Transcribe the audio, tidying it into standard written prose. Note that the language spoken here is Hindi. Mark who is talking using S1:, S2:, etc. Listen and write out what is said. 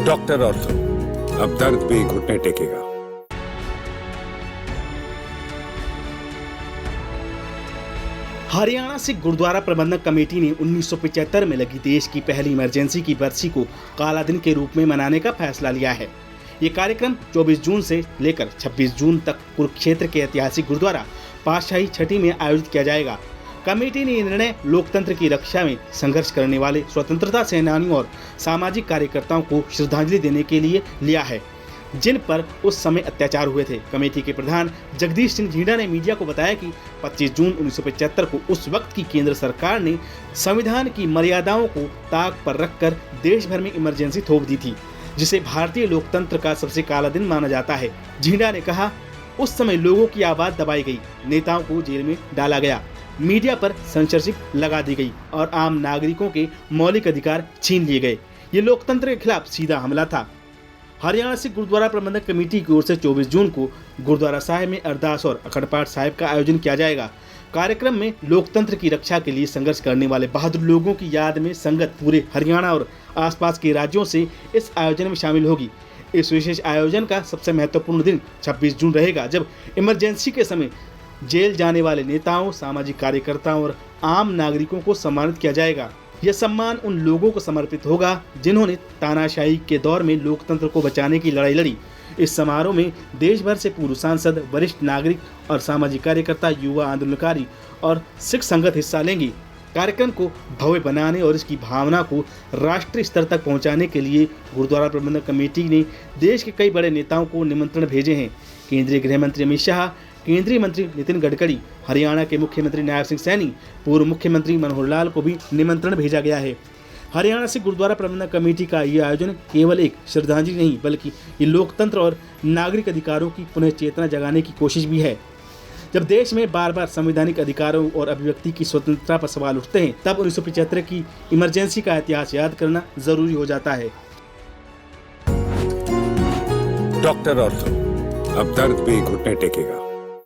S1: डॉक्टर ऑर्थो, अब दर्द भी घुटने टेकेगा।
S2: हरियाणा सिख गुरुद्वारा प्रबंधक कमेटी ने 1975 में लगी देश की पहली इमरजेंसी की बरसी को काला दिन के रूप में मनाने का फैसला लिया है। ये कार्यक्रम 24 जून से लेकर 26 जून तक कुरुक्षेत्र के ऐतिहासिक गुरुद्वारा पातशाही छठी में आयोजित किया जाएगा। कमेटी ने ये निर्णय लोकतंत्र की रक्षा में संघर्ष करने वाले स्वतंत्रता सेनानियों और सामाजिक कार्यकर्ताओं को श्रद्धांजलि देने के लिए लिया है, जिन पर उस समय अत्याचार हुए थे। कमेटी के प्रधान जगदीश सिंह झींडा ने मीडिया को बताया कि 25 जून 1975 को उस वक्त की केंद्र सरकार ने संविधान की मर्यादाओं को ताक पर रखकर देश भर में इमरजेंसी थोप दी थी, जिसे भारतीय लोकतंत्र का सबसे काला दिन माना जाता है। झींडा ने कहा, उस समय लोगों की आवाज दबाई गई, नेताओं को जेल में डाला गया, मीडिया पर सेंसरशिप लगा दी गई और आम नागरिकों के मौलिक अधिकार छीन लिए गए। ये लोकतंत्र के खिलाफ सीधा हमला था। हरियाणा सिख गुरुद्वारा प्रबंधक कमेटी की ओर से 24 जून को गुरुद्वारा साहिब में अरदास और अखंड पाठ साहिब का आयोजन किया जाएगा। कार्यक्रम में लोकतंत्र की रक्षा के लिए संघर्ष करने वाले बहादुर लोगों की याद में संगत पूरे हरियाणा और आसपास के राज्यों से इस आयोजन में शामिल होगी। इस विशेष आयोजन का सबसे महत्वपूर्ण दिन 26 जून रहेगा, जब इमरजेंसी के समय जेल जाने वाले नेताओं, सामाजिक कार्यकर्ताओं और आम नागरिकों को सम्मानित किया जाएगा। यह सम्मान उन लोगों को समर्पित होगा जिन्होंने तानाशाही के दौर में लोकतंत्र को बचाने की लड़ाई लड़ी। इस समारोह में देश भर से पूर्व सांसद, वरिष्ठ नागरिक और सामाजिक कार्यकर्ता, युवा आंदोलनकारी और सिख संगत हिस्सा लेंगे। कार्यक्रम को भव्य बनाने और इसकी भावना को राष्ट्रीय स्तर तक पहुंचाने के लिए गुरुद्वारा प्रबंधक कमेटी ने देश के कई बड़े नेताओं को निमंत्रण भेजे हैं। केंद्रीय गृह मंत्री अमित शाह, केंद्रीय मंत्री नितिन गडकरी, हरियाणा के मुख्यमंत्री नायब सिंह सैनी, पूर्व मुख्यमंत्री मनोहर लाल को भी निमंत्रण भेजा गया है। हरियाणा से गुरुद्वारा प्रबंधक कमेटी का ये आयोजन केवल एक श्रद्धांजलि नहीं, बल्कि ये लोकतंत्र और नागरिक अधिकारों की पुनः चेतना जगाने की कोशिश भी है। जब देश में बार बार संवैधानिक अधिकारों और अभिव्यक्ति की स्वतंत्रता पर सवाल उठते हैं, तब 1975 की इमरजेंसी का इतिहास याद करना जरूरी हो जाता है।
S1: डॉक्टर ऑर्थो, अब दर्द भी घुटने टेकेगा।